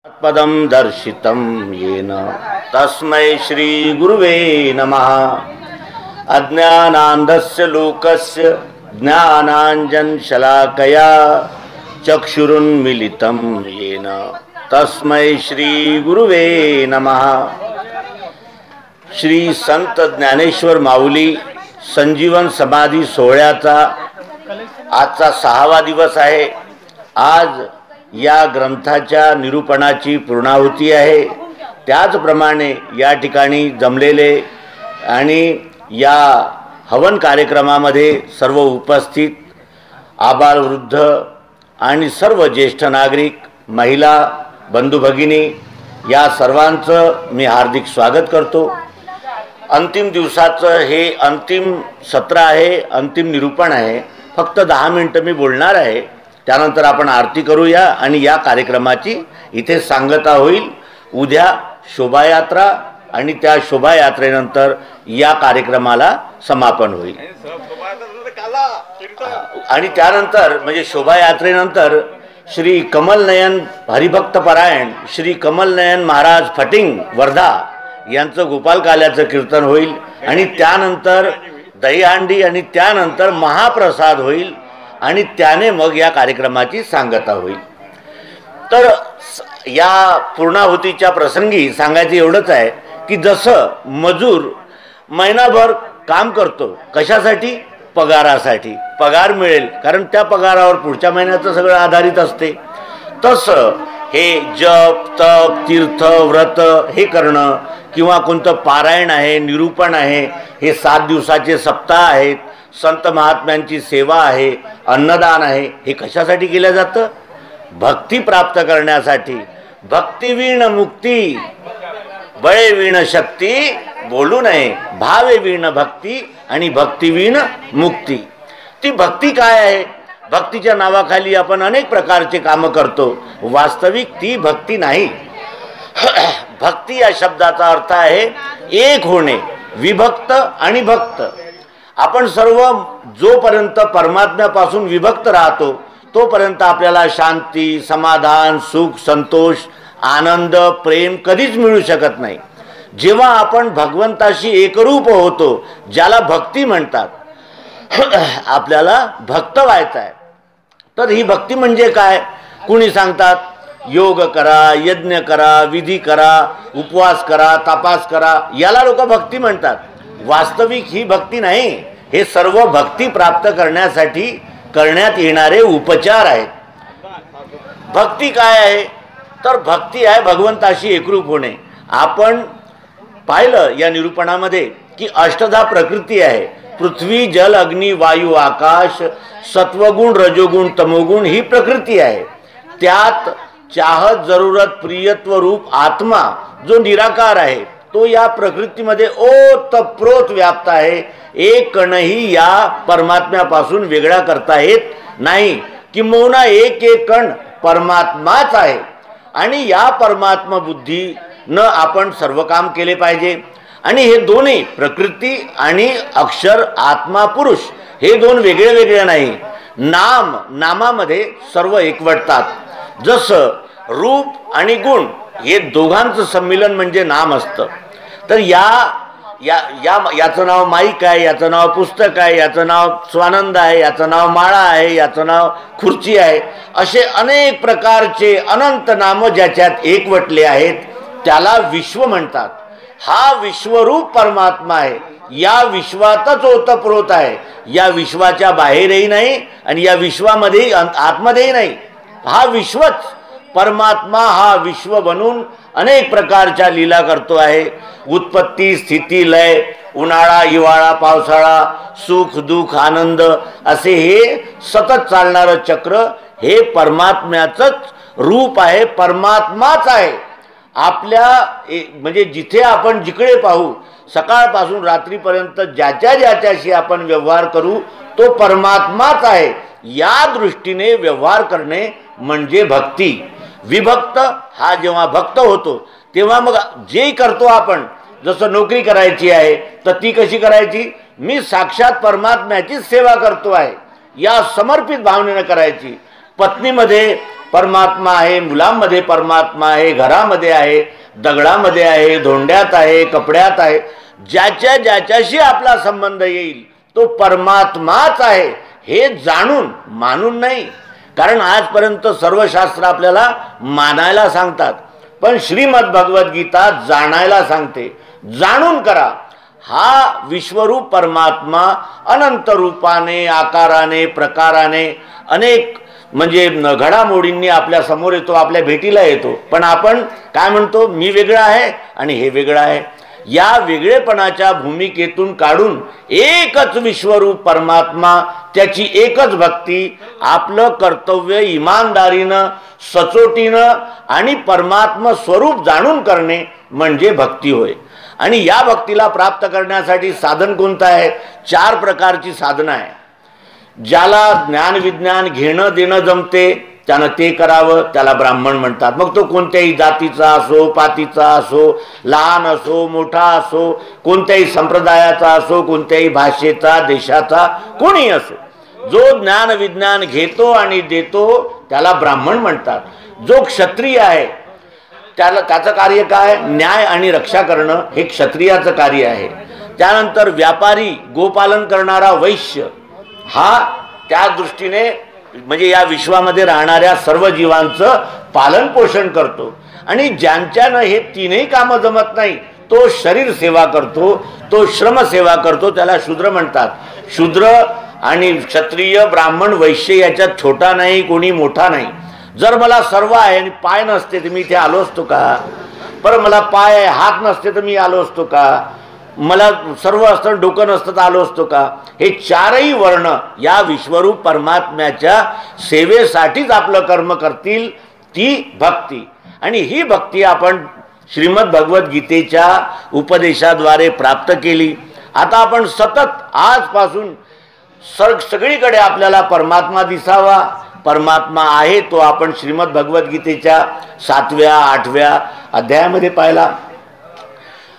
पदम दर्शितं येन तस्मै श्री गुरुवे नमः। अज्ञानान्धस्य लोकस्य ज्ञानाञ्जनशलाकया चक्षुरुन्मीलितं येन तस्मै श्री गुरुवे नमः। श्री संत ज्ञानेश्वर माऊली संजीवन समाधी सोहळ्याचा आजचा 6वा दिवस आहे। आज या ग्रंथाच्या निरूपणाची पूर्णाहुती आहे। त्याचप्रमाणे या ठिकाणी जमलेले आणि या हवन कार्यक्रमामध्ये सर्व उपस्थित आबाल वृद्ध आणि सर्व ज्येष्ठ नागरिक, महिला, बंधू भगिनी या सर्वांचं मी हार्दिक स्वागत करतो। अंतिम दिवसाचं हे अंतिम सत्र आहे, अंतिम निरूपण आहे। फक्त 10 मिनिटं मी बोलणार आहे, त्यानंतर आपण आरती करूया आणि या कार्यक्रमाची इथे सांगता होईल। उद्या शोभायात्रा आणि त्या शोभायात्रेनंतर या कार्यक्रमाला समापन होईल। आणि त्यानंतर म्हणजे शोभायात्रेनंतर श्री कमलनयन हरिभक्त परायण श्री कमलनयन महाराज फटिंग वर्धा यांचं गोपाल काल्याचं कीर्तन होईल आणि त्यानंतर दहीहंडी आणि त्यानंतर महाप्रसाद होईल आणि त्याने मग या कार्यक्रमाची सांगता होईल। तर या पूर्णाहुतीच्या प्रसंगी सांगायचं एवढंच आहे की जसं मजूर महिनाभर काम करतो, कशासाठी? पगारासाठी। पगार मिळेल कारण त्या पगारावर पुढच्या महिन्याचं सगळं आधारित असते। तसं हे जप तप तीर्थ व्रत हे करणं किंवा कोणतं पारायण आहे, निरूपण आहे, हे 7 दिवसाचे सप्ताह आहेत, संत महात्म्यांची सेवा आहे, अन्नदान आहे, हे कशासाठी केलं जातं? भक्ती प्राप्त करण्यासाठी। भक्तिवीण मुक्ती बळेवीण शक्ती बोलू नये, भावे वीण भक्ती आणि भक्तिवीण मुक्ती। ती भक्ती काय आहे? भक्तीच्या नावाखाली आपण अनेक प्रकारचे कामं करतो, वास्तविक ती भक्ती नाही। भक्ती या शब्दाचा अर्थ आहे एक होणे, विभक्त आणि भक्त। आपण सर्व जोपर्यंत परमात्म्यापासून विभक्त राहतो तोपर्यंत आपल्याला शांती, समाधान, सुख, संतोष, आनंद, प्रेम कधीच मिळू शकत नाही। जेव्हा आपण भगवंताशी एकरूप होतो, ज्याला भक्ती म्हणतात, आपल्याला भक्त व्हायचं आहे। तर ही भक्ती म्हणजे काय? कुणी सांगतात योग करा, यज्ञ करा, विधी करा, उपवास करा, तपास करा, याला लोक भक्ती म्हणतात। वास्तविक ही भक्ती नाही, हे सर्व भक्ती प्राप्त करण्यासाठी करण्यात येणारे उपचार आहेत। भक्ती काय आहे? तर भक्ती आहे भगवंताशी एकरूप होणे। आपण पाहिलं या निरूपणामध्ये की अष्टधा प्रकृती आहे, पृथ्वी जल अग्नी वायू आकाश, सत्वगुण रजोगुण तमोगुण ही प्रकृती आहे। त्यात चाहत जरूरत प्रियत्व रूप आत्मा जो निराकार आहे तो या प्रकृतीमध्ये ओतप्रोत व्याप्त आहे। एक कणही या परमात्म्यापासून वेगळा करता येत नाही, किंबहुना एक एक कण परमात्माच आहे। आणि या परमात्मा बुद्धीनं आपण सर्व काम केले पाहिजे। आणि हे दोन्ही प्रकृती आणि अक्षर आत्मा पुरुष हे दोन वेगळे वेगळे नाही, नामामध्ये सर्व एकवटतात। जसं रूप आणि गुण हे दोघांचं संमिलन म्हणजे नाम असतं। तर याचं नाव माईक आहे, याचं नाव पुस्तक आहे, याचं नाव स्वानंद आहे, याचं नाव माळा आहे, याचं नाव खुर्ची आहे, असे अनेक प्रकारचे अनंत नाम ज्याच्यात एकवटले आहेत त्याला विश्व म्हणतात। हा विश्वरूप परमात्मा आहे, या विश्वातच ओतप्रोत आहे, या विश्वाच्या बाहेरही नाही आणि या विश्वामध्ये आतमध्येही नाही। हा विश्वच परमात्मा हा विश्व बनून अनेक प्रकारच्या लीला करतो आहे। उत्पत्ती स्थिती लय, उन्हाळा हिवाळा पावसाळा, सुख दुःख आनंद असे हे सतत चालणारं चक्र हे परमात्म्याचंच रूप आहे, परमात्माच आहे। आपल्या म्हणजे जिथे आपण जिकडे पाहू, सकाळपासून रात्रीपर्यंत ज्याच्याशी आपण व्यवहार करू तो परमात्माच आहे। या दृष्टीने व्यवहार करणे म्हणजे भक्ती। विभक्त हा जेव्हा भक्त होतो तेव्हा मग जे करतो आपण, जसं नोकरी करायची आहे तर ती कशी करायची? मी साक्षात परमात्म्याची सेवा करतो आहे या समर्पित भावनेने करायची। पत्नीमध्ये परमात्मा आहे, मुलांमध्ये परमात्मा आहे, घरामध्ये आहे, दगडामध्ये आहे, धोंड्यात आहे, कपड्यात आहे. ज्याच्याशी आपला संबंध येईल तो परमात्माच आहे हे जाणून, मानून नाही. कारण आजपर्यंत सर्व शास्त्र आपल्याला मानायला सांगतात, पण श्रीमद भगवद्गीता जाणायला सांगते. जाणून करा. हा विश्वरूप परमात्मा अनंत रूपाने, आकाराने, प्रकाराने, अनेक म्हणजे घडामोडींनी आपल्या समोर येतो, आपल्या भेटीला येतो. पण आपण काय म्हणतो, मी वेगळा आहे आणि हे वेगळं आहे. या वेगळेपणाच्या भूमिकेतून काढून एकच विश्वरूप परमात्मा, त्याची एकच भक्ती, आपलं कर्तव्य इमानदारीनं, सचोटीनं आणि परमात्मा स्वरूप जाणून करणे म्हणजे भक्ती होय. आणि या भक्तीला प्राप्त करण्यासाठी साधन कोणतं आहे? 4 प्रकारची साधनं आहे. ज्याला ज्ञान विज्ञान घेणं देणं जमते त्यानं ते करावं, त्याला ब्राह्मण म्हणतात. मग तो कोणत्याही जातीचा असो, पातीचा असो, लहान असो, मोठा असो, कोणत्याही संप्रदायाचा असो, कोणत्याही भाषेचा, देशाचा, कोणी असो, जो ज्ञान विज्ञान घेतो आणि देतो त्याला ब्राह्मण म्हणतात. जो क्षत्रिय आहे त्याचं कार्य काय? न्याय आणि रक्षा करणं हे क्षत्रियाचं कार्य आहे. त्यानंतर व्यापारी, गोपालन करणारा वैश्य हा त्या दृष्टीने म्हणजे या विश्वामध्ये राहणाऱ्या सर्व जीवांचं पालन पोषण करतो. आणि ज्यांच्यानं हे 3ही कामं जमत नाही तो शरीर सेवा करतो, तो श्रम सेवा करतो, त्याला शूद्र म्हणतात. शूद्र आणि क्षत्रिय, ब्राह्मण, वैश्य याच्यात छोटा नाही, कोणी मोठा नाही. जर मला सर्व आहे आणि पाय नसते तर मी इथे आलो असतो का? बरं, मला पाय आहे, हात नसते तर मी आलो असतो का? मला सर्व असतं, डोकं नसतं तर आलो असतो का? हे 4ही वर्ण या विश्वरूप परमात्म्याच्या सेवेसाठीच आपलं कर्म करतील, ती भक्ती. आणि ही भक्ती आपण श्रीमद भगवद्गीतेच्या उपदेशाद्वारे प्राप्त केली. आता आपण सतत आजपासून सगळीकडे आपल्याला परमात्मा दिसावा. परमात्मा आहे तो आपण श्रीमद भगवद्गीतेच्या 7व्या 8व्या अध्यायामध्ये पाहिला.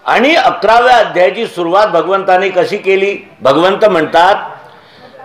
आणि 11व्या अध्यायाची सुरुवात भगवंताने कशी केली? भगवंत म्हणतात,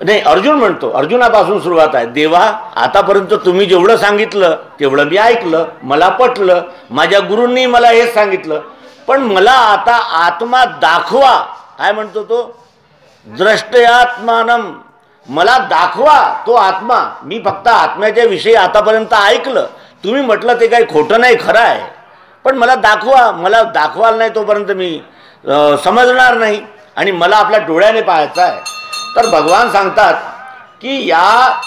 नाही अर्जुन म्हणतो, अर्जुनापासून सुरुवात आहे. देवा, आतापर्यंत तुम्ही जेवढं सांगितलं तेवढं मी ऐकलं, मला पटलं, माझ्या गुरूंनी मला हेच सांगितलं, पण मला आता आत्मा दाखवा. काय म्हणतो तो? द्रष्टयात्मानम, मला दाखवा तो आत्मा. मी फक्त आत्म्याच्या विषयी आतापर्यंत ऐकलं, तुम्ही म्हटलं ते काही खोटं नाही, खरं आहे, पण मला दाखवा. मला दाखवाल नाही तोपर्यंत मी समजणार नाही आणि मला आपल्या डोळ्याने पाहायचं आहे. तर भगवान सांगतात की या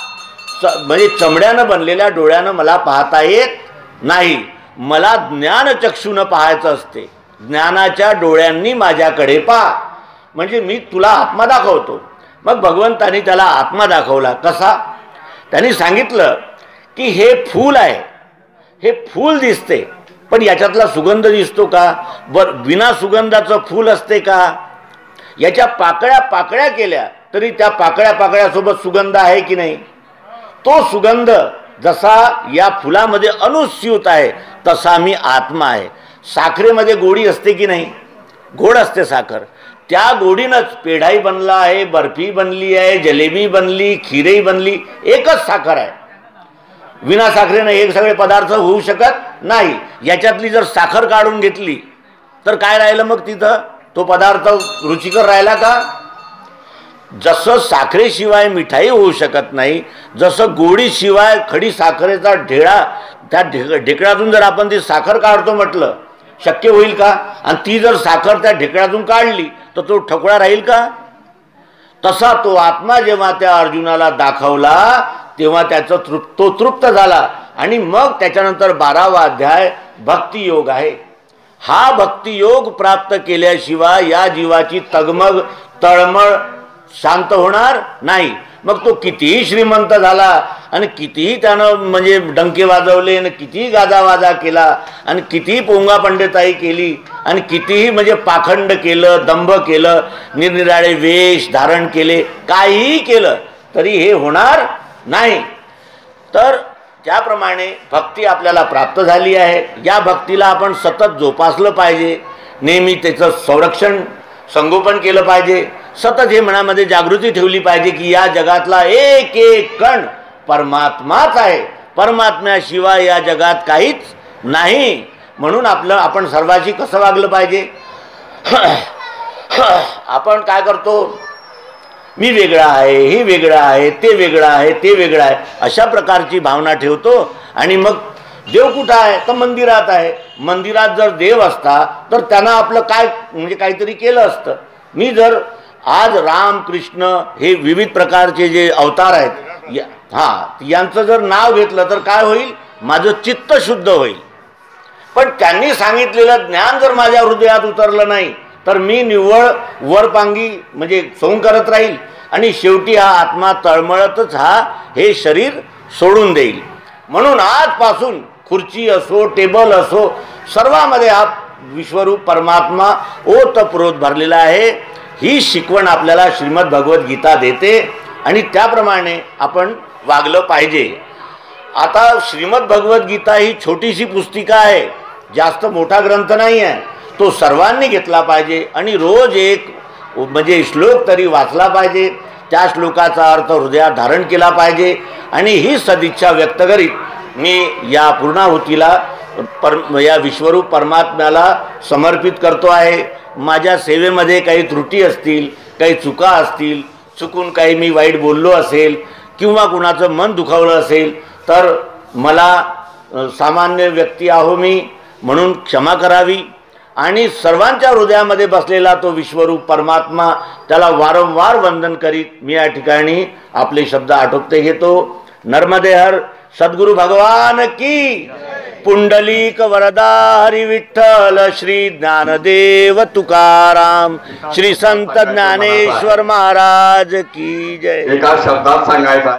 म्हणजे चमड्यानं बनलेल्या डोळ्यानं मला पाहता येत नाही, मला ज्ञानचक्षूनं पाहायचं असते. ज्ञानाच्या डोळ्यांनी माझ्याकडे पहा, म्हणजे मी तुला आत्मा दाखवतो. मग भगवंतानी त्याला आत्मा दाखवला. कसा? त्यांनी सांगितलं की हे फूल आहे, हे फूल दिसते, पण याच्यातला सुगंध दिसतो का? बिना सुगंधाचं फूल असते का? याच्या पाकळ्या पाकळ्या केल्या तरी त्या पाकळ्या पाकळ्यासोबत सुगंध आहे की नाही? तो सुगंध जसा या फुलामध्ये अनुस्यूत आहे तसा मी आत्मा आहे. साखरेमध्ये गोडी असते की नाही? गोड असते साखर. त्या गोडीनंच पेढाई बनला आहे, बर्फी बनली आहे, जलेबी बनली, खीरही बनली. एकच साखर आहे. विना साखरेनं हे सगळे पदार्थ होऊ शकत नाही. याच्यातली जर साखर काढून घेतली तर काय राहिलं मग तिथं? तो पदार्थ रुचिकर राहिला का? जसं साखरेशिवाय मिठाई होऊ शकत नाही, जसं गोडीशिवाय खडी साखरेचा ढेळा, त्या ढेकळातून जर आपण ती साखर काढतो म्हटलं शक्य होईल का? आणि ती जर साखर त्या ढेकळातून काढली तर तो ठोकळा राहील का? तसा तो आत्मा जेव्हा त्या अर्जुनाला दाखवला तेव्हा त्याचा तो तृप्त झाला. आणि मग त्याच्यानंतर 12वा अध्याय भक्तियोग आहे. हा भक्तियोग प्राप्त केल्याशिवाय या जीवाची तगमग तळमळ शांत होणार नाही. मग तो कितीही श्रीमंत झाला आणि कितीही त्यानं म्हणजे डंके वाजवले आणि कितीही गाजावाजा केला आणि कितीही पोंगा पंडिताई केली आणि कितीही म्हणजे पाखंड केलं, दंभ केलं, निरनिराळे वेश धारण केले, काहीही केलं तरी हे होणार नाही. तर त्याप्रमाणे भक्ती आपल्याला प्राप्त झाली आहे. या भक्तीला आपण सतत जोपासलं पाहिजे, नेहमी त्याचं संरक्षण संगोपन केलं पाहिजे. सतत हे मनामध्ये जागृती ठेवली पाहिजे की या जगातला एक एक कण परमात्माच आहे. परमात्म्याशिवाय या जगात काहीच नाही. म्हणून आपण सर्वांशी कसं वागलं पाहिजे? आपण काय करतो? मी वेगळा आहे, हे वेगळं आहे, ते वेगळं आहे, ते वेगळं आहे, अशा प्रकारची भावना ठेवतो. आणि मग देव कुठं आहे? तर मंदिरात आहे. मंदिरात जर देव असता तर त्यानं आपलं काय म्हणजे काहीतरी केलं असतं. मी जर आज राम कृष्ण हे विविध प्रकारचे जे अवतार आहेत यांचं जर नाव घेतलं तर काय होईल? माझं चित्त शुद्ध होईल. पण त्यांनी सांगितलेलं ज्ञान जर माझ्या हृदयात उतरलं नाही तर मी निव्वळ वरपांगी म्हणजे सोंग करत राहील आणि शेवटी हा आत्मा तळमळतच हे शरीर सोडून देईल. म्हणून आजपासून खुर्ची असो, टेबल असो, सर्वांमध्ये हा विश्वरूप परमात्मा ओतप्रोत भरलेला आहे. ही शिकवण आपल्याला श्रीमद भगवद्गीता देते आणि त्याप्रमाणे आपण वागलं पाहिजे. आता श्रीमद भगवद्गीता ही छोटीशी पुस्तिका आहे, जास्त मोठा ग्रंथ नाही आहे. तो सर्वांनी घेतला पाहिजे आणि रोज एक म्हणजे श्लोक तरी वाचला पाहिजे. त्या श्लोकाचा अर्थ हृदयात धारण केला पाहिजे. आणि ही सदिच्छा व्यक्त करीत मी या पूर्णाहुतीला या विश्वरूप परमात्म्याला समर्पित करतो आहे. माझ्या सेवेमध्ये काही त्रुटी असतील, काही चुका असतील, चुकून काही मी वाईट बोललो असेल किंवा कुणाचं मन दुखावलं असेल तर मला सामान्य व्यक्ती आहो मी, म्हणून क्षमा करावी. आणि सर्वांच्या हृदयामध्ये बसलेला तो विश्वरूप परमात्मा, त्याला वारंवार वंदन करीत मी या ठिकाणी आपले शब्द आटोपते घेतो. नर्मदे हर सद्गुरु भगवान की. पुंडलिक वरदा हरी विठ्ठल, श्री ज्ञानदेव तुकाराम, श्री संत ज्ञानेश्वर महाराज की जय. एका शब्दात सांगायचं